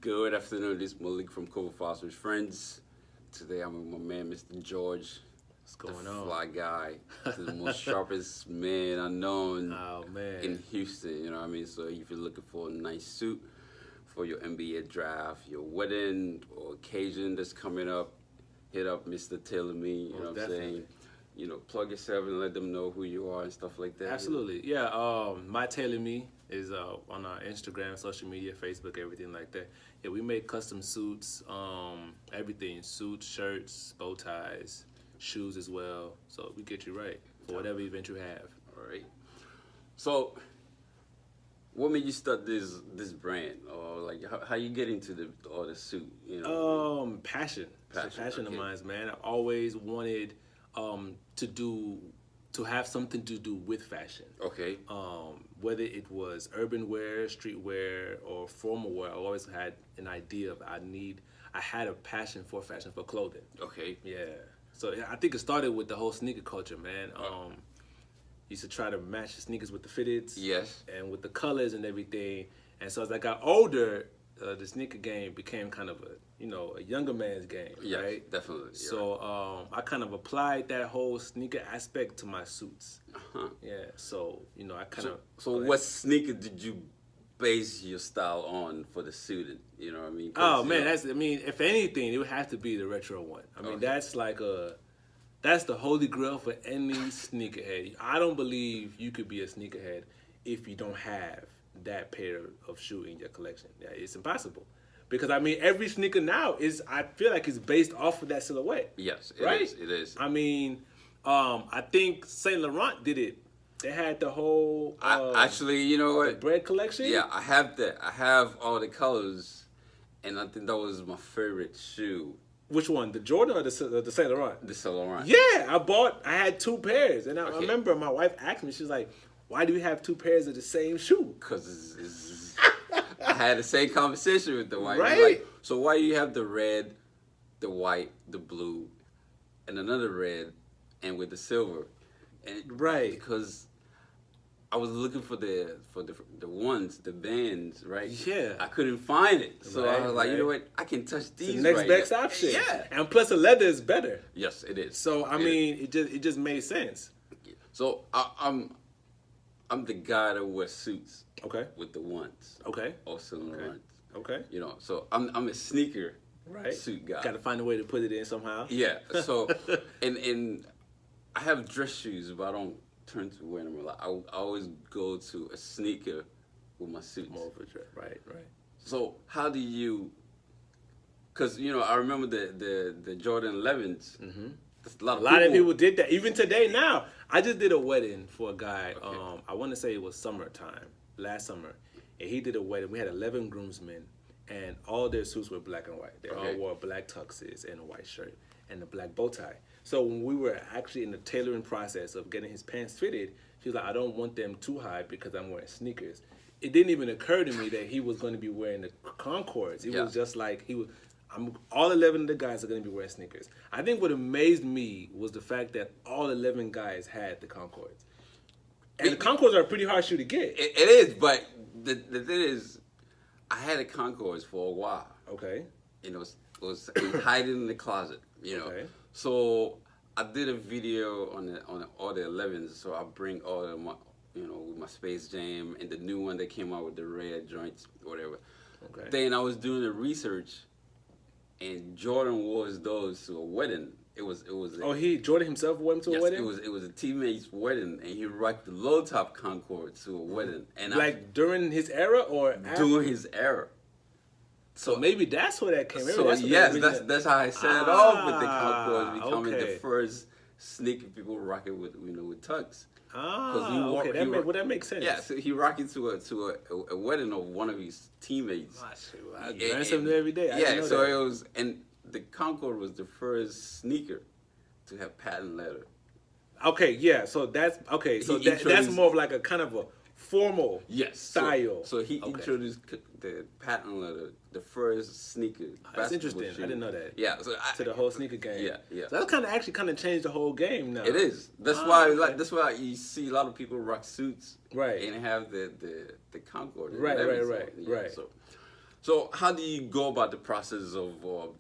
Good afternoon. This is Malik from Kobafiles with Friends. Today I'm with my man, Mr. George. What's going the on? Fly guy. The most sharpest man I known man. in Houston. You know what I mean? So if you're looking for a nice suit for your NBA draft, your wedding or occasion that's coming up, hit up Mr. TailorME. You know what I'm saying? You know, plug yourself and let them know who you are and stuff like that. Absolutely. You know? Yeah, my TailorME is on our Instagram, social media, Facebook, everything like that. Yeah, we make custom suits, everything, suits, shirts, bow ties, shoes as well. So we get you right for whatever event you have. All right. So what made you start this brand, or like how you get into the suit? You know, Passion. It's a passion of mine, man. I always wanted to have something to do with fashion. Okay. Whether it was urban wear, street wear, or formal wear, I always had an idea of I had a passion for fashion, for clothing. Okay. Yeah. So I think it started with the whole sneaker culture, man. Used to try to match the sneakers with the fitteds. Yes. And with the colors and everything. And so as I got older, the sneaker game became kind of a younger man's game, yes, right? Definitely. So I kind of applied that whole sneaker aspect to my suits. Uh-huh. Yeah. So I kind of. So what sneaker did you base your style on for the suit? You know what I mean? Oh man, if anything, it would have to be the retro one. I mean, that's the holy grail for any sneakerhead. I don't believe you could be a sneakerhead if you don't have that pair of shoe in your collection. Yeah, it's impossible. Because I mean, every sneaker now I feel like it's based off of that silhouette. Yes, right? It is. I mean, I think Saint Laurent did it. They had the whole actually, you know what? The bread collection. Yeah, I have that. I have all the colors, and I think that was my favorite shoe. Which one, the Jordan or the Saint Laurent? The Saint Laurent. Yeah, I had two pairs, and I remember my wife asked me, she's like, "Why do we have two pairs of the same shoe?" Because I had the same conversation with the wife. Right. Like, so why do you have the red, the white, the blue, and another red, and with the silver? And right. Because I was looking for the ones, the bands, right? Yeah. I couldn't find it. So I was like, you know what? I can touch these. It's the next best option. Yeah. And plus the leather is better. Yes, it is. So I mean, it just made sense. So I'm the guy that wears suits. Okay. With the ones. Okay. Or Laurent. Okay. You know, so I'm a sneaker suit guy. Got to find a way to put it in somehow. Yeah. So and I have dress shoes, but I don't turn to wearing them a lot. I always go to a sneaker with my suits. More of a dress. Right. So how do you? Because I remember the Jordan 11s. Mm-hmm. A lot of people did that. Even today, now I just did a wedding for a guy. Okay. I want to say it was summertime, last summer, and he did a wedding. We had 11 groomsmen, and all their suits were black and white. They all wore black tuxes and a white shirt and a black bow tie. So when we were actually in the tailoring process of getting his pants fitted, he was like, "I don't want them too high because I'm wearing sneakers." It didn't even occur to me that he was going to be wearing the Concords. It was just like all 11 of the guys are going to be wearing sneakers. I think what amazed me was the fact that all 11 guys had the Concords. And the Concords are a pretty hard shoe to get. It is, but the thing is, I had a Concords for a while. Okay. It was hiding in the closet, Okay. So I did a video on all the 11s. So I bring all of my, with my Space Jam and the new one that came out with the red joints, whatever. Okay. Then I was doing the research, and Jordan wore those to a wedding. It was. Jordan himself wore them to a wedding? It was a teammate's wedding, and he rocked the low top Concord to a wedding. And during his era or after? During his era. So maybe that's where that came. That's how I started off with the Concords becoming the first sneaker people rocking with tux. That makes sense. Yeah, so he rocked it to a wedding of one of his teammates. I learn something every day. It was, and the Concord was the first sneaker to have patent leather. Okay, yeah. So that's okay. So that's more of like a kind of a formal style. So he introduced the patent leather, the first sneaker. That's interesting. I didn't know that. Yeah, to the whole sneaker game. Yeah. So that actually changed the whole game now. It is. That's why you see a lot of people rock suits, right, and have the Concord, right. So how do you go about the process of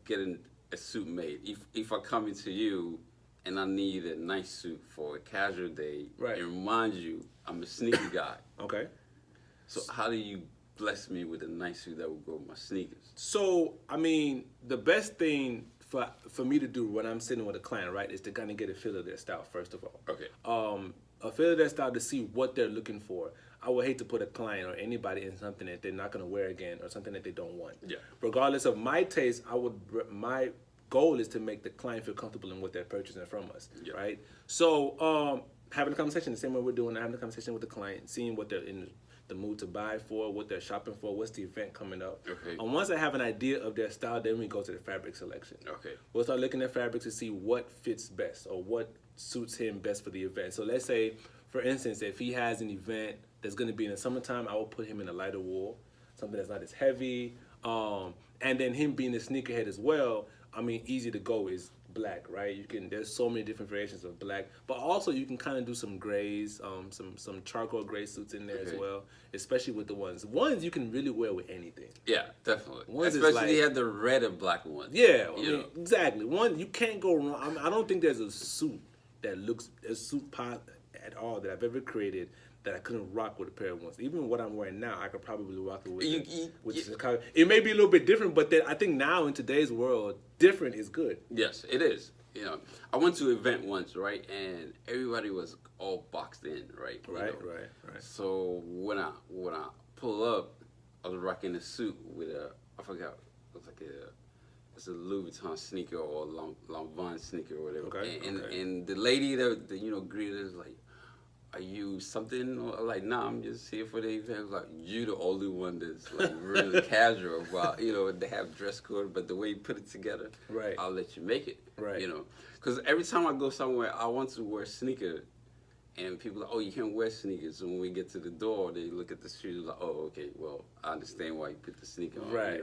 getting a suit made? If I come into you and I need a nice suit for a casual day, Right. it reminds you I'm a sneaker guy. Okay. So how do you bless me with a nice suit that will go with my sneakers? So, I mean, the best thing for me to do when I'm sitting with a client, right, is to kind of get a feel of their style, first of all. Okay. A feel of their style to see what they're looking for. I would hate to put a client or anybody in something that they're not going to wear again or something that they don't want. Yeah. Regardless of my taste, my goal is to make the client feel comfortable in what they're purchasing from us, Yeah. right? So, having a conversation the same way we're doing, having a conversation with the client, seeing what they're in the mood to buy for, what they're shopping for, what's the event coming up. Okay. And once I have an idea of their style, then we go to the fabric selection. Okay. We'll start looking at fabrics to see what fits best or what suits him best for the event. So let's say, for instance, if he has an event that's going to be in the summertime, I will put him in a lighter wool, something that's not as heavy. And then him being a sneakerhead as well, I mean, easy to go is black, right? There's so many different variations of black, but also you can kind of do some grays, some charcoal gray suits in there as well, especially with the ones you can really wear with anything. Yeah, definitely. Ones is Especially they like- had the red and black ones. Yeah, I You mean, know. exactly. One, you can't go wrong. I don't think there's a suit that looks a suit pot at all that I've ever created that I couldn't rock with a pair of ones. Even what I'm wearing now, I could probably rock it with Chicago. It may be a little bit different, but I think now in today's world, different is good. Yes, it is. You know, I went to an event once, right, and everybody was all boxed in, right? You Right. So when I pull up, I was rocking a suit with I forgot, it was like it's a Louis Vuitton sneaker or a Lanvin sneaker or whatever. Okay, And the lady that greeted us like, are you something? Or like, nah, I'm just here for the event. I was like, you the only one that's like really casual about, they have dress code, but the way you put it together, Right. I'll let you make it. Right. Because every time I go somewhere, I want to wear sneaker, and people are like, oh, you can't wear sneakers. And when we get to the door, they look at the shoes like, oh, okay, well, I understand why you put the sneaker on. Right.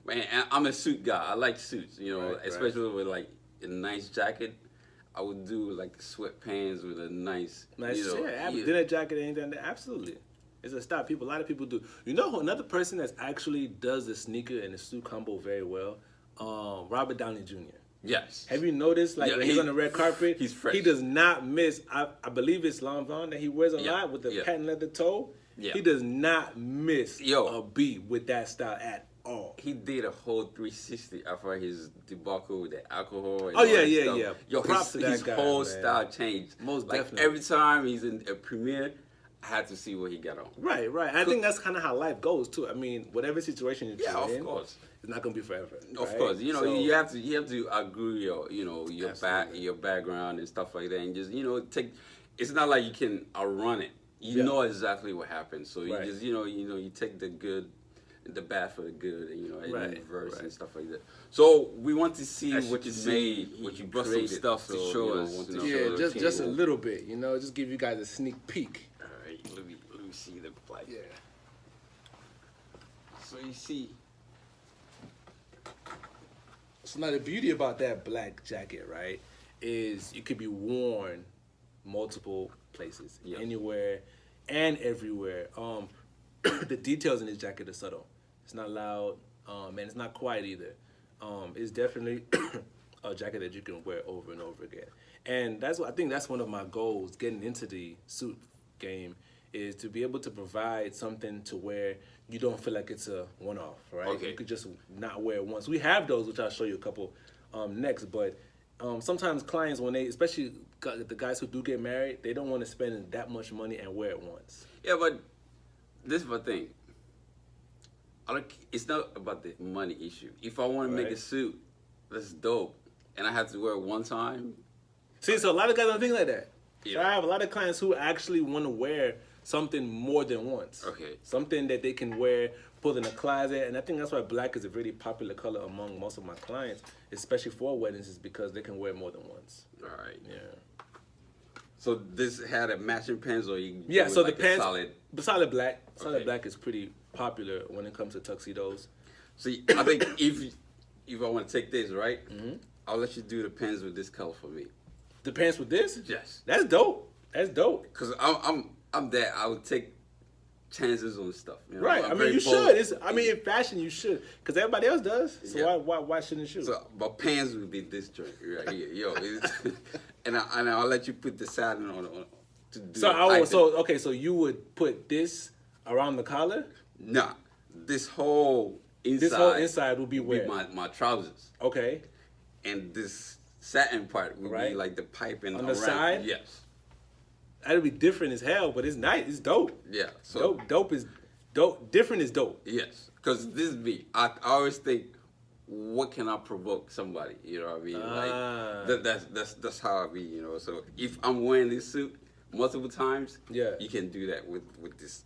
And I'm a suit guy. I like suits, Right. especially with like a nice jacket. I would do like sweatpants with a nice, dinner jacket, anything. Absolutely, it's a style. A lot of people do. You know, another person that actually does the sneaker and the suit combo very well, Robert Downey Jr. Yes. Have you noticed, like, when he's on the red carpet, he's fresh. He does not miss. I believe it's Lanvin that he wears a lot with the patent leather toe. Yeah. He does not miss Yo. a beat with that style at all. He did a whole 360 after his debacle with the alcohol. And Oh, all yeah, that yeah, stuff. yeah. Yo, Props to that his guy, whole man. style changed. Most like, definitely. Every time he's in a premiere, I had to see what he got on. Right. I think that's kind of how life goes too. I mean, whatever situation you're of in, course. it's not gonna be forever. Of right? course, So- you have to agree your Absolutely. your background and stuff like that, and just take. It's not like you can outrun it. You Yeah. know exactly what happened, so you Right. just you take the good, the bad for the good, and and Right, then reverse right. and stuff like that. So we want to see As what you you can made, see, what you brought some created. stuff to So, show want to show Yeah, the just a people. little bit, just give you guys a sneak peek. All right, let me see the black. Yeah. So you see. So now the beauty about that black jacket, right, is it could be worn multiple places, Yeah. anywhere and everywhere. The details in this jacket are subtle. It's not loud, and it's not quiet either. It's definitely a jacket that you can wear over and over again. And I think that's one of my goals getting into the suit game, is to be able to provide something to where you don't feel like it's a one-off, right? Okay. You could just not wear it once. We have those, which I'll show you a couple next, but sometimes clients, especially the guys who do get married, they don't want to spend that much money and wear it once. Yeah, but this is my thing. It's not about the money issue. If I want to make Right. a suit that's dope, and I have to wear it one time, See, so a lot of guys don't think like that. So Yeah. I have a lot of clients who actually want to wear something more than once. Okay. Something that they can wear, put in a closet, and I think that's why black is a really popular color among most of my clients, especially for weddings, is because they can wear more than once. all right. Yeah. So this had a matching pants, or you Yeah, do so like the pants, a solid. solid black Okay. black is pretty popular when it comes to tuxedos. See, I think if I want to take this right, Mm-hmm. I'll let you do the pants with this color for me. The pants with this? Yes. That's dope. That's dope. Cause I'm that I would take chances on stuff. You know? Right. I'm I mean, very you bold. should. In fashion, you should, because everybody else does. So Yeah. why shouldn't you? So, but pants would be this joint right here, yo. And I'll let you put the satin on to do. So you would put this around the collar. Nah, this whole inside would be where? my trousers. Okay. And this satin part would be like the piping on around. the side. Yes. That'd be different as hell, but it's nice. It's dope. Yeah. So dope is dope. Different is dope. Yes, because this be I always think, what can I provoke somebody? You know what I mean? Like that's how I be. You know. So if I'm wearing this suit multiple times, yeah, you can do that with this.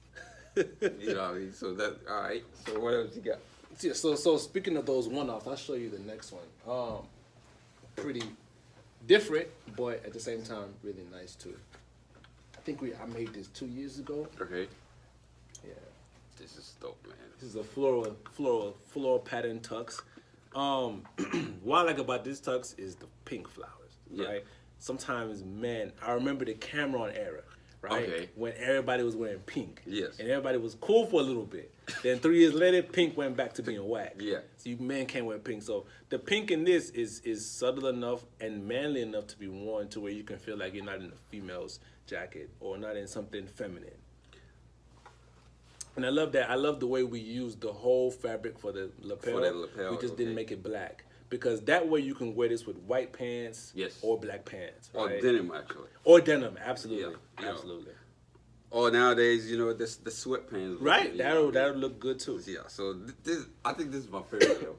You know what I mean? So that all right. So what else you got? Yeah, so speaking of those one-offs, I'll show you the next one. Pretty different, but at the same time, really nice too. I think I made this 2 years ago. Okay. Yeah. This is dope, man. This is a floral pattern tux. What I like about this tux is the pink flowers, right? Sometimes, man, I remember the Cameron era, right? Okay. When everybody was wearing pink. Yes. And everybody was cool for a little bit. Then 3 years later, pink went back to being whack. Yeah. So you men can't wear pink. So the pink in this is subtle enough and manly enough to be worn to where you can feel like you're not in a female's jacket or not in something feminine. And I love that. I love the way we used the whole fabric for the lapel. For the lapel, we just didn't make it black. Because that way you can wear this with white pants or black pants. Right? Or denim, actually. Or denim, absolutely. Yeah. Absolutely. Or nowadays, you know, the sweatpants. Right, that'll look good too. Yeah, so I think this is my favorite, yo.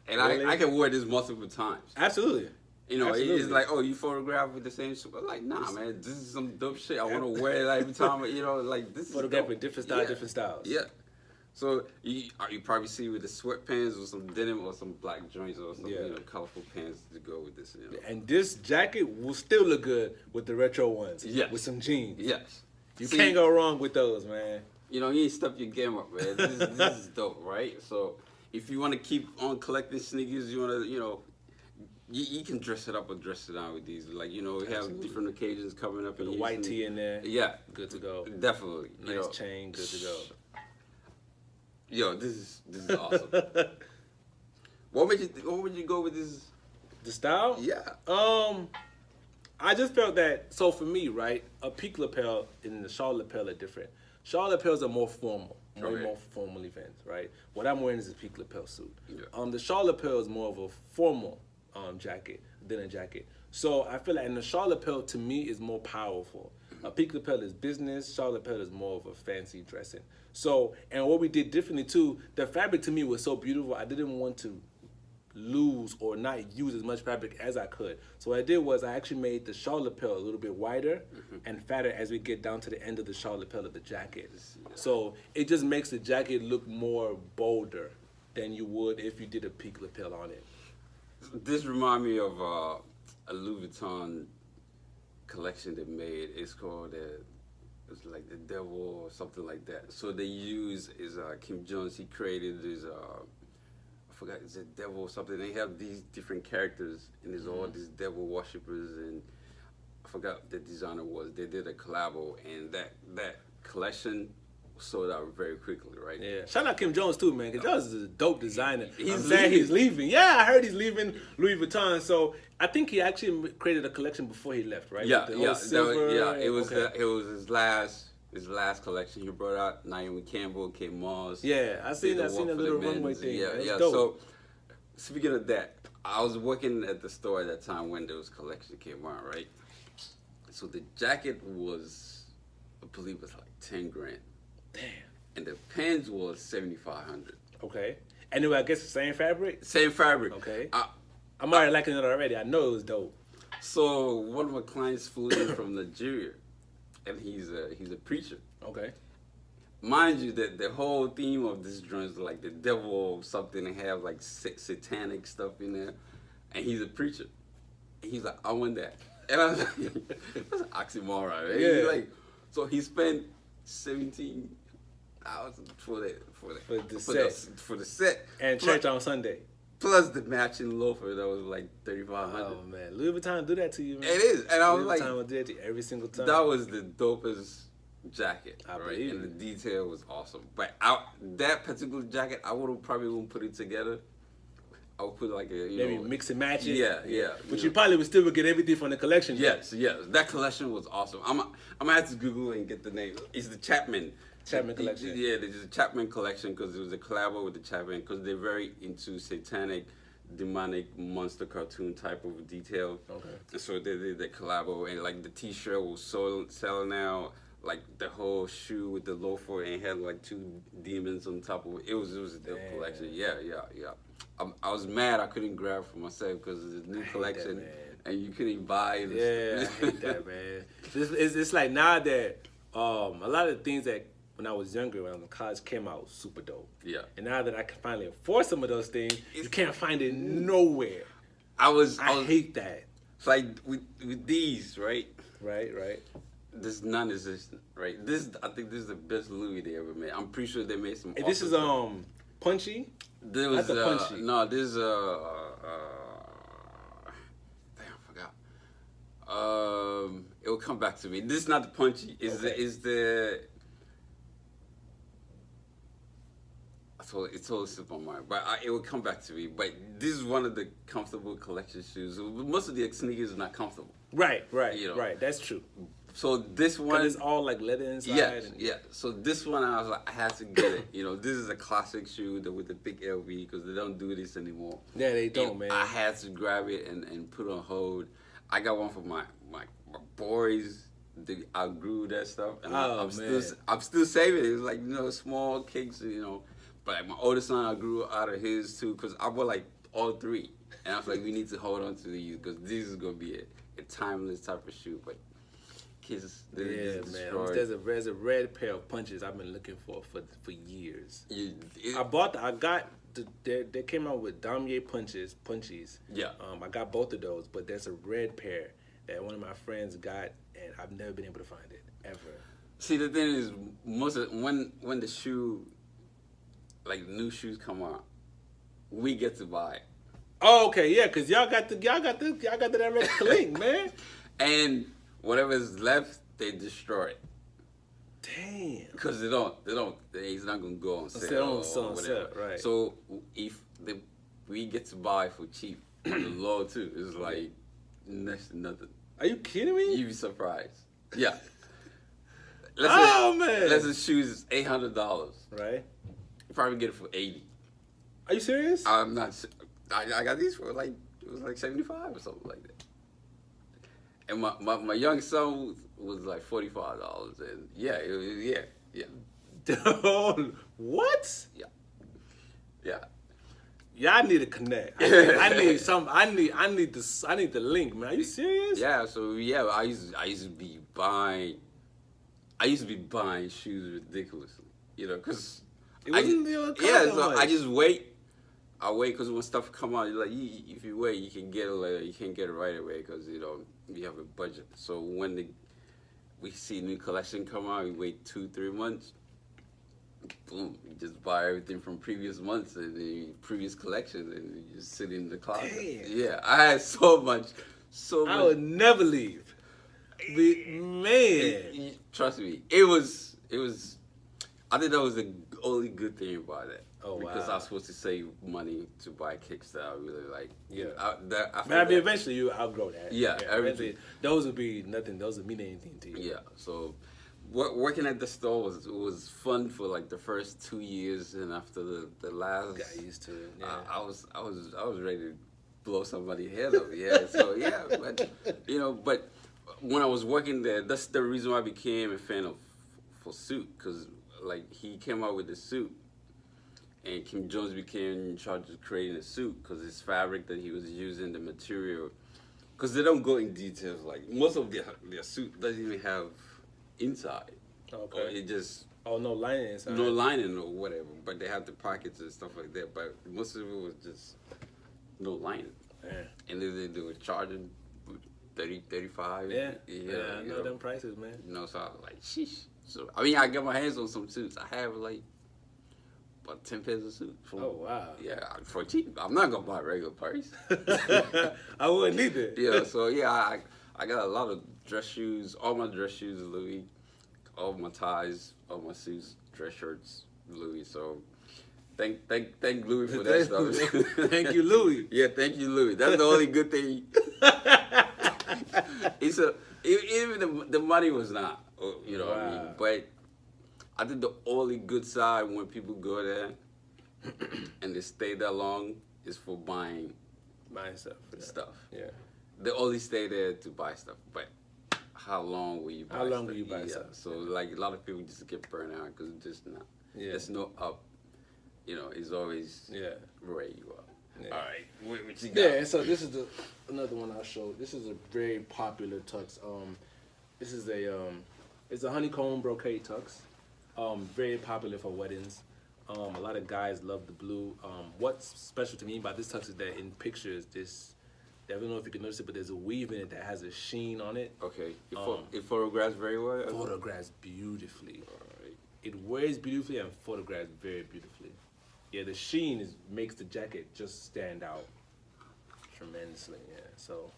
And really? I can wear this multiple times. Absolutely. You know, it's like, oh, you photograph with the same suit. I'm like, nah, man, this is some dope shit. I want to wear it every time. You know, like this. Photograph with different styles. Yeah. So you probably see with the sweatpants or some denim or some black joints or some colorful pants to go with this. You know? And this jacket will still look good with the retro ones. Yes. With some jeans. Yes. You can't go wrong with those, man. You know, you ain't step your game up, man. This is dope, right? So if you want to keep on collecting sneakers, you want to, you know, you can dress it up or dress it down with these. Like, you know, we have different occasions coming up. With a white tee in there. Yeah. Good to go. Definitely. Nice chain, good to go. Yo, this is awesome. What would you go with this? The style? Yeah. I just felt that, so for me, right, a peak lapel and the shawl lapel are different. Shawl lapels are more formal, more formal events, right? What I'm wearing is a peak lapel suit. Yeah. The shawl lapel is more of a formal jacket than a jacket. So I feel like, and the shawl lapel to me is more powerful. A peak lapel is business, shawl lapel is more of a fancy dressing. So, and what we did differently too, the fabric to me was so beautiful, I didn't want to lose or not use as much fabric as I could. So what I did was I actually made the shawl lapel a little bit wider and fatter as we get down to the end of the shawl lapel of the jacket. So it just makes the jacket look more bolder than you would if you did a peak lapel on it. This reminds me of a Louis Vuitton collection they made. It's called it's like the Devil or something like that. So they use Kim Jones. He created this. I forgot, it's a devil or something. They have these different characters, and there's all these devil worshippers, and I forgot the designer was. They did a collabo, and that collection sold out very quickly, right? Yeah. Shout out Kim Jones too, man, because Jones is a dope designer. I'm glad he's leaving. Yeah, I heard he's leaving Louis Vuitton. So I think he actually created a collection before he left, right? Yeah, it was his last collection. He brought out Naomi Campbell, Kate Moss. Yeah, I seen a little runway thing. Yeah. Dope. So speaking of that, I was working at the store at that time when those collections came out, right? So the jacket was, I believe, it was like 10 grand. Damn. And the pants was 7,500. Okay. And then I guess the same fabric? Same fabric. Okay. I'm already liking it already. I know it was dope. So one of my clients flew in from Nigeria, and he's a preacher. Okay. Mind you, that the whole theme of this joint is like the devil or something, and have like satanic stuff in there, and he's a preacher. And he's like, I want that. And I was like, that's an oxymoron, right? Yeah. He's like, so he spent 17,000 for the set and church on Sunday. Plus the matching loafer that was like 3,500. Oh man, Louis Vuitton do that to you, man. It is, and I was Louis like, Vuitton will do that to you every single time. That was the dopest jacket, I right? believe And the it. detail was awesome. But that particular jacket, I probably wouldn't put it together. I would put like a Maybe mix and match it. Yeah. But you probably would still get everything from the collection. Yes. That collection was awesome. I'm gonna have to Google and get the name. It's the Chapman collection. Yeah, there's a Chapman collection because it was a collab with the Chapman because they're very into satanic, demonic monster cartoon type of detail. Okay. And so they did the collab and like the T-shirt was selling out. Like the whole shoe with the loafer and had like 2 demons on top of it. It was a dope collection. Yeah. I was mad I couldn't grab for myself because it's a new collection and you couldn't buy it. Yeah, I hate that, man. It's like now that a lot of the things that when I was younger, when I was in college, came out super dope. Yeah. And now that I can finally afford some of those things, you can't find it nowhere. I hate that. It's like with these, right? Right. This non-existent, right? I think this is the best Louis they ever made. I'm pretty sure they made some. And this is Punchy. There was Not the Punchy. No, this damn, I forgot. It will come back to me. This is not the Punchy. It's the. It totally slipped my mind, but it will come back to me. But this is one of the comfortable collection shoes. Most of the sneakers are not comfortable. Right. You know. Right. That's true. So this one, it's all like leather inside. Yeah. So this one, I was like, I had to get it. You know, this is a classic shoe with the big LV because they don't do this anymore. Yeah, they don't, and man. I had to grab it and put on hold. I got one for my boys. They outgrew that stuff, and I'm still saving it. It was like small kicks, But like my oldest son, I grew out of his too because I bought like all 3, and I was like, we need to hold on to these because this is gonna be a timeless type of shoe, but. Kids, man. There's a red pair of punches I've been looking for years. They came out with Damier punchies. Yeah. I got both of those, but there's a red pair that one of my friends got, and I've never been able to find it ever. See, the thing is, when the shoe, like new shoes come out, we get to buy it. Oh, okay, yeah, cause y'all got the direct link, man. And whatever is left, they destroy it. Damn. Because it's not gonna go on sale or whatever. Right. So if we get to buy for cheap, the low too, it's like next to nothing. Are you kidding me? You'd be surprised. Yeah. Man. Let's say shoes is $800. Right. You probably get it for $80. Are you serious? I'm not. I got these for it was like $75 or something like that. And my young son was like $45, and yeah. What? Yeah. Yeah, I need to connect. I need some. I need the link, man. Are you serious? Yeah. So yeah, I used to be buying shoes ridiculously, because it wasn't so I just wait. I wait because when stuff come out, if you wait, you can get it later. You can't get it right away because you have a budget. So when we see new collection come out, we wait 2-3 months. Boom! You just buy everything from previous months and the previous collections, and you just sit in the closet. Damn. Yeah, I had so much. I would never leave. Man, trust me, it was. I think that was the only good thing about it. Oh, because wow. I was supposed to save money to buy kicks that I really like. Yeah. Eventually you outgrow that. Yeah, everything. Those would be nothing. Those would mean anything to you. Yeah. So, working at the store was fun for like the first 2 years, and after the last, got used to it. Yeah. I was ready to blow somebody's head up. Yeah. So yeah, but when I was working there, that's the reason why I became a fan for suit, because like he came out with the suit. And Kim Jones became in charge of creating a suit because his fabric that he was using, the material, because they don't go in details. Like most of their suit doesn't even have inside. Okay. Or it just no lining inside. No lining or whatever, but they have the pockets and stuff like that. But most of it was just no lining. Yeah. And then they were charging 30, 35. Yeah. I know them prices, man. So I was like, sheesh. So I mean, I got my hands on some suits. I have like. About 10 pairs of suits. Oh, wow. Yeah, for cheap. I'm not going to buy a regular price. I wouldn't either. Yeah, so yeah, I got a lot of dress shoes. All my dress shoes are Louis. all my ties, all my suits, dress shirts, Louis. So thank Louis for that stuff. Thank you, Louis. Yeah, thank you, Louis. That's the only good thing. It's even the money was not, you know what I mean. But I think the only good side when people go there and they stay that long is for buying stuff. Yeah. They only stay there to buy stuff, but how long will you buy? How long stuff? will you buy stuff? So like a lot of people just get burned out because it's just not. Yeah. There's no up. You know, it's always where you are. Yeah. All right, what you got? Yeah. So this is another one I'll show. This is a very popular tux. This is it's a honeycomb brocade tux. Very popular for weddings. A lot of guys love the blue. What's special to me about this tux is that in pictures, I don't know if you can notice it, but there's a weave in it that has a sheen on it. Okay. It photographs very well? Photographs beautifully. All right. It wears beautifully and photographs very beautifully. Yeah, the sheen makes the jacket just stand out tremendously. Yeah. So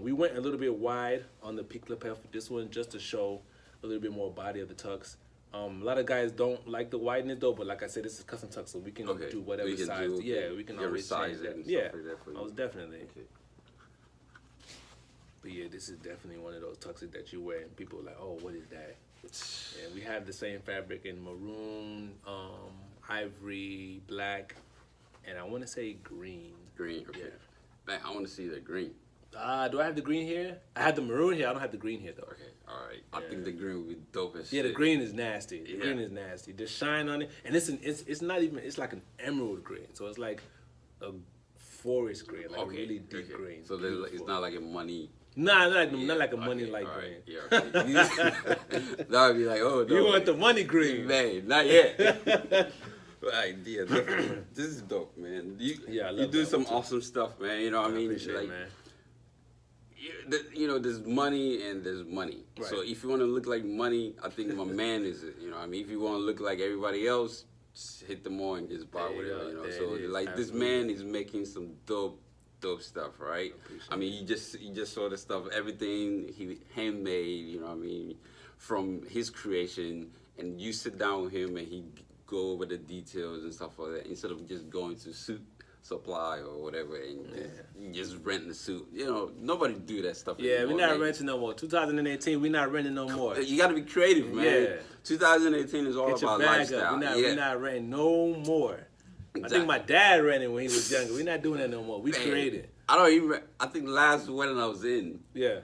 we went a little bit wide on the peak lapel for this one just to show a little bit more body of the tux. A lot of guys don't like the wideness though, but like I said, this is custom tux, so we can do whatever size. We can always change that. Yeah, most definitely. Okay. But yeah, this is definitely one of those tuxes that you wear and people are like, oh, what is that? Yeah, we have the same fabric in maroon, ivory, black, and I want to say green. Green, okay. Yeah. Man, I want to see the green. Do I have the green here? I have the maroon here. I don't have the green here though. Okay, all right. Yeah. I think the green would be dope as shit. Yeah, the green is nasty. The green is nasty. The shine on it, and it's not even. It's like an emerald green, so it's like a forest green, like a really deep green. So it's not like a money. Nah, not like a money like green. Right. Yeah, that would be like, oh no. You want the money green? Man, not yet. Right, yeah, this is dope, man. You do some awesome stuff, man. You know what I mean? Appreciate it, man. You know, there's money and there's money. Right. So if you want to look like money, I think my man is it. You know what I mean? If you want to look like everybody else, just hit the mall and just buy whatever, you know. So like this man is making some dope stuff, right? I mean, you just saw the stuff, everything he handmade, you know what I mean, from his creation, and you sit down with him and he go over the details and stuff like that instead of just going to suit supply or whatever and just renting the suit. You know, nobody do that stuff anymore. We're not renting no more. 2018, we're not renting no more. You got to be creative, man. Yeah. 2018 is all about lifestyle. We're not renting no more. Exactly. I think my dad ran it when he was younger. We're not doing that no more. We created. I think last wedding I was in, the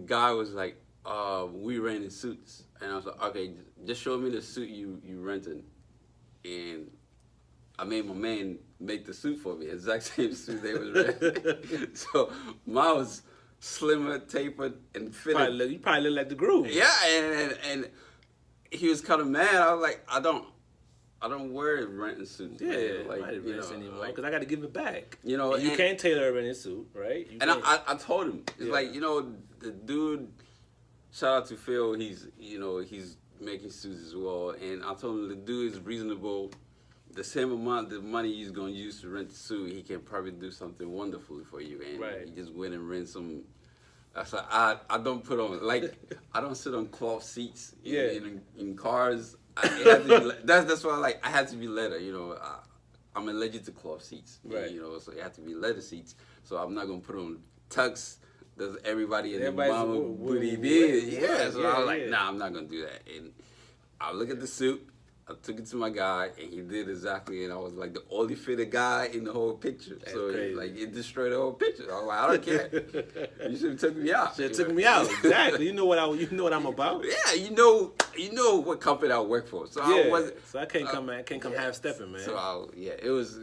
guy was like, we rented suits. And I was like, okay, just show me the suit you rented. And I made my man make the suit for me, exact same suit they was renting. So mine was slimmer, tapered, and fitted. You probably look like the groom. Yeah, and he was kind of mad. I was like, I don't wear renting suits. Yeah, like, I don't rent anymore because I got to give it back. You know, and you can't tailor a rented suit, right? I told him, it's like, you know, the dude. Shout out to Phil. He's making suits as well, and I told him the dude is reasonable. The same amount of money he's gonna use to rent the suit, he can probably do something wonderful for you. And he just went and rent some. So I don't put on I don't sit on cloth seats in cars. That's why I had to be leather. You know, I'm allergic to cloth seats. Right. You know, so it had to be leather seats. So I'm not gonna put on tux. Does everybody in the mama booty big? Yeah. So I was like, nah, I'm not gonna do that. And I look at the suit. I took it to my guy, and he did exactly. And I was like the only fitted guy in the whole picture. That's so it destroyed the whole picture. I was like, I don't care. You should have took me out. Should have took me out. Exactly. You know what I'm about. Yeah. You know what company I work for. So I can't come half stepping, man. So it was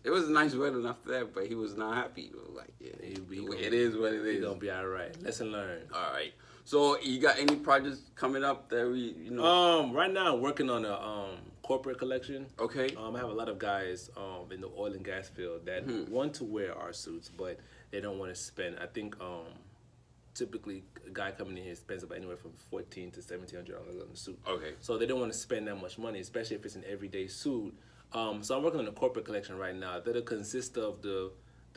a nice wedding after that, but he was not happy. Like it is what it is. He's gonna be all right. Lesson learned. All right. So you got any projects coming up that Right now I'm working on a corporate collection. Okay. I have a lot of guys in the oil and gas field that want to wear our suits, but they don't want to spend. I think typically a guy coming in here spends about anywhere from $1,400 to $1,700 on the suit. Okay. So they don't want to spend that much money, especially if it's an everyday suit. So I'm working on a corporate collection right now that'll consist of the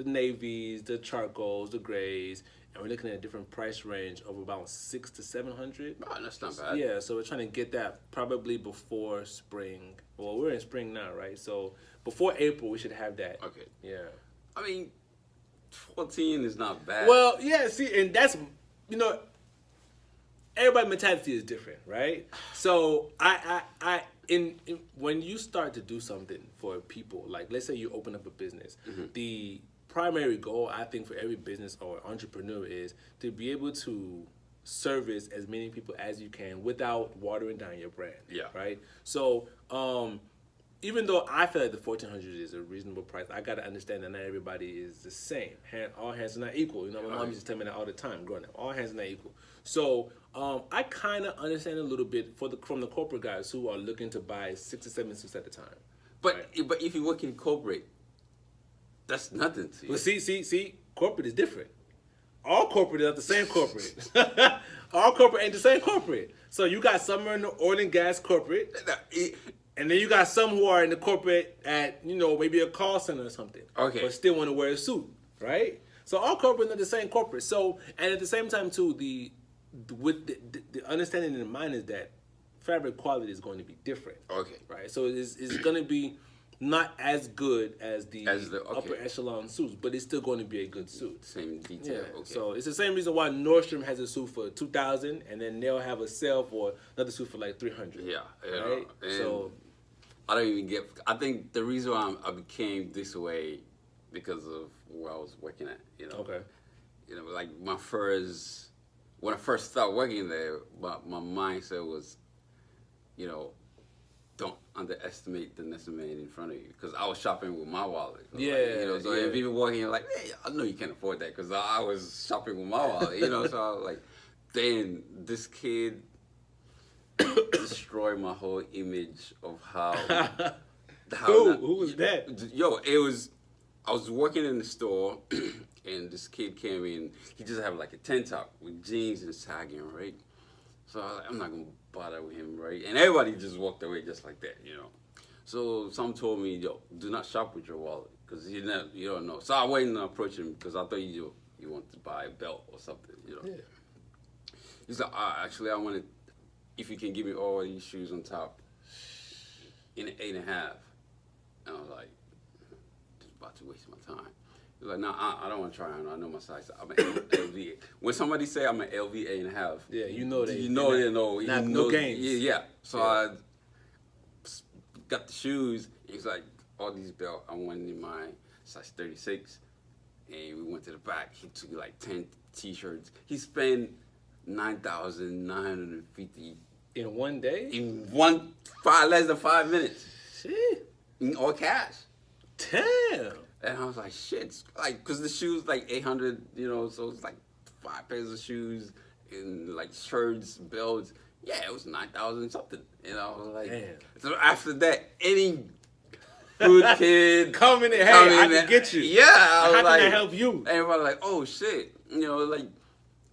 navies, the charcoals, the grays, and we're looking at a different price range of about $600 to $700. Oh, that's not bad. Yeah, so we're trying to get that probably before spring. Well, we're in spring now, right? So before April, we should have that. Okay. Yeah. I mean, 14 is not bad. Well, yeah, see, and that's, you know, everybody's mentality is different, right? So when you start to do something for people, like let's say you open up a business, the primary goal I think for every business or entrepreneur is to be able to service as many people as you can without watering down your brand. Yeah. Right. So even though I feel like the $1,400 is a reasonable price, I gotta understand that not everybody is the same. All hands are not equal. You know, my mom used to tell me that all the time growing up. All hands are not equal. So I kind of understand a little bit from the corporate guys who are looking to buy 6 to 7 suits at a time. But if you work in corporate, that's nothing to you. Well, see, corporate is different. All corporate is not the same corporate. All corporate ain't the same corporate. So you got some in the oil and gas corporate. And then you got some who are in the corporate at, you know, maybe a call center or something. Okay. But still want to wear a suit, right? So all corporate are the same corporate. So, and at the same time too, the understanding in mind is that fabric quality is going to be different. Okay. Right? So it's going to be not as good as the okay. upper echelon suits, but it's still going to be a good suit. Same detail. Yeah. Okay. So it's the same reason why Nordstrom has a suit for $2,000, and then they'll have a sale for another suit for like $300. Yeah. Right. So I don't even get. I think the reason why I became this way because of where I was working at. You know. Okay. You know, like when I first started working there, my mindset was, you know, don't underestimate the next man in front of you, because I was shopping with my wallet. Yeah, like, you know. So yeah. if people walking in like, hey, I know you can't afford that, because I was shopping with my wallet. You know, so I was like, then this kid destroyed my whole image of how. Who was that? Yo, I was working in the store, and this kid came in. He just had like a tent top with jeans and sagging, right? So I was like, I'm not gonna bother with him, right? And everybody just walked away just like that, you know. So some told me, yo, do not shop with your wallet, because you don't know. So I went and approached him because I thought you wanted to buy a belt or something, you know. Yeah. He's like, actually, I wanted, if you can give me all these shoes on top in an 8.5. And I was like, just about to waste my time. He's like, no, I don't want to try on. I know my size. I'm an LV. When somebody say I'm an LV 8.5, yeah, you know they know. No games. Yeah. So I got the shoes. He's like, all these belts. I went in my size 36, and we went to the back. He took like 10 T-shirts. He spent $9,950 in one day. In less than 5 minutes. Shit. In all cash. Damn. And I was like, shit, like, cause the shoes like 800, you know, so it's like 5 pairs of shoes and like shirts, belts. Yeah, it was 9,000 something. And I was like, damn. So after that, any good kid come in and hey, I can get you. Yeah, I was how like, can I help you? Everybody like, oh shit, you know, like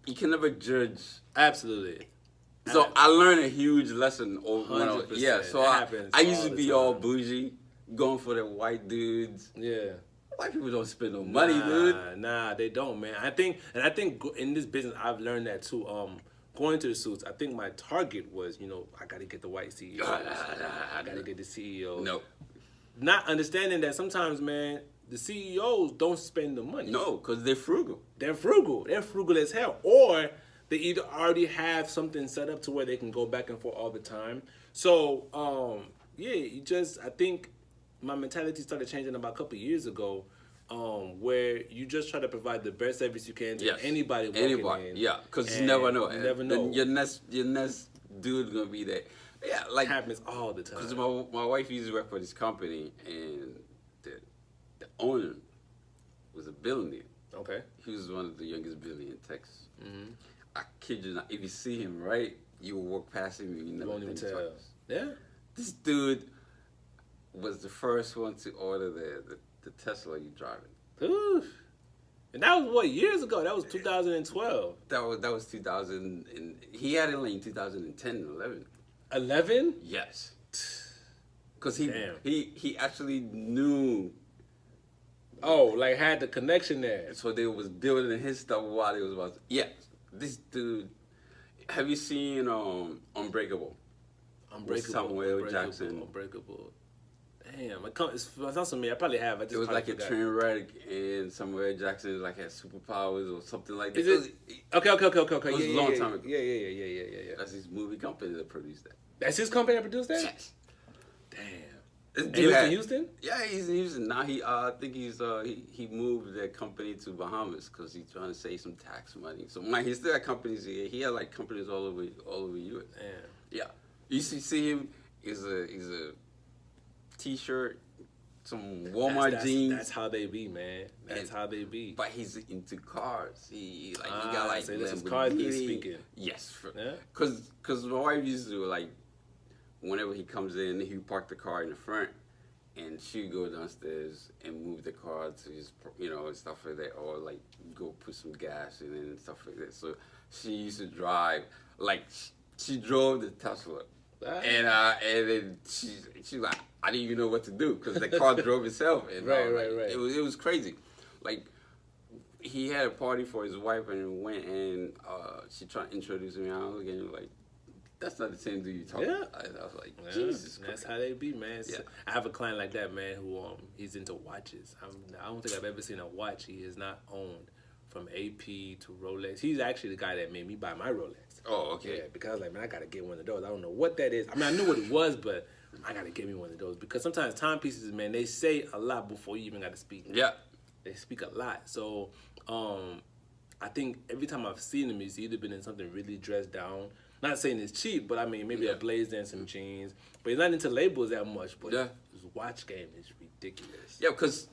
you can never judge. Absolutely. So I learned a huge lesson over. 100%. So I used to be all bougie, going for the white dudes. Yeah. White people don't spend no money, dude. Nah, they don't, man. I think in this business, I've learned that too. Going to the suits, I think my target was, you know, I got to get the white CEO. I got to get the CEO. No. Not understanding that sometimes, man, the CEOs don't spend the money. No, because they're frugal. They're frugal. They're frugal as hell. Or they either already have something set up to where they can go back and forth all the time. So, I think my mentality started changing about a couple of years ago, where you just try to provide the best service you can to anybody walking in. Yeah, because you never know. You never know. Your next dude's gonna be there. Yeah, like it happens all the time. Because my wife used to work for this company, and the owner was a billionaire. Okay. He was one of the youngest billionaires in Texas. Mm-hmm. I kid you not. If you see him, right, you will walk past him and you never think twice. Yeah. This dude was the first one to order the Tesla you driving. Oof. And that was what, years ago? That was 2012. That was 2000, and he had it like in 2010 and 11. 11? Yes. Because he actually knew Oh, like had the connection there. So they was building his stuff while they was about. Yeah, this dude. Have you seen Unbreakable? With Samuel Jackson. Unbreakable. Damn, it's not to me. I probably have. I just It was like forgot. a train wreck, and Samuel Jackson like had superpowers or something like that. Is it? Okay. It was a long time ago. Yeah. That's his movie company that produced that. That's his company that produced that? Yes. Damn. And He was in Houston? Yeah, he's in Houston. Now I think he moved their company to Bahamas because he's trying to save some tax money. So he still had companies here. He had like companies all over US. Damn. Yeah. You see him, he's a t-shirt, some Walmart jeans. That's how they be, man. That's how they be. But he's into cars. He got like so this is cars been speaking. Yes. Yeah? Cause my wife used to like, whenever he comes in, he park the car in the front, and she go downstairs and move the car to his, and stuff like that, or like go put some gas in it and stuff like that. So she used to drive, like she drove the Tesla, and then she like, I didn't even know what to do because the car drove itself. And right. It was crazy, like. He had a party for his wife and went and she tried to introduce me. I was looking like, that's not the same dude you talking about. I was like, Jesus Christ. That's how they be, man. Yeah. I have a client like that, man, who he's into watches. I don't think I've ever seen a watch he has not owned, from AP to Rolex. He's actually the guy that made me buy my Rolex. Oh, okay. Yeah, because I was like, man, I gotta get one of those. I don't know what that is. I mean, I knew what it was, but I gotta get me one of those because sometimes timepieces, man, they say a lot before you even gotta speak. Yeah. They speak a lot. So I think every time I've seen him, he's either been in something really dressed down. Not saying it's cheap, but I mean maybe a blazer and some jeans. But he's not into labels that much. But his watch game is ridiculous. Yeah, because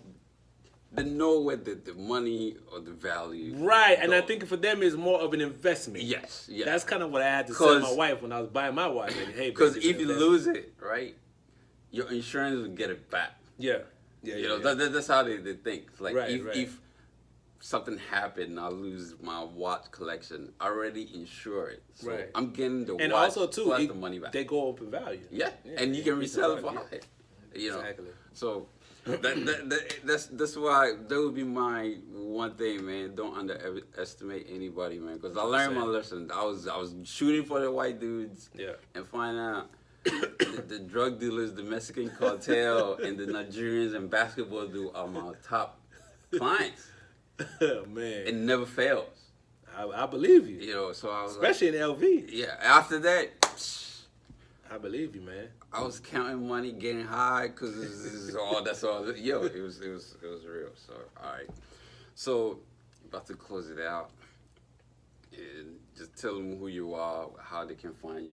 they know where the money or the value. Right, and I think for them it's more of an investment. Yes. That's kind of what I had to tell my wife when I was buying my watch. Like, hey, because if you lose it, right, your insurance will get it back. Yeah. That's how they think. Like if something happened and I lose my watch collection, I already insure it. So I'm getting the and watch also too, plus the money back. They go up in value. Yeah, and you can resell it for high. Exactly. So that's why that would be my one thing, man. Don't underestimate anybody, man. Because I learned my lesson. I was shooting for the white dudes. Yeah. And find out the drug dealers, the Mexican cartel, and the Nigerians and basketball dude are my top clients. Man, it never fails. I believe you. So I was especially in LV. Yeah. After that, I believe you, man. I was counting money, getting high, cause that's all. Yo, it was real. So all right. So about to close it out, and just tell them who you are, how they can find you.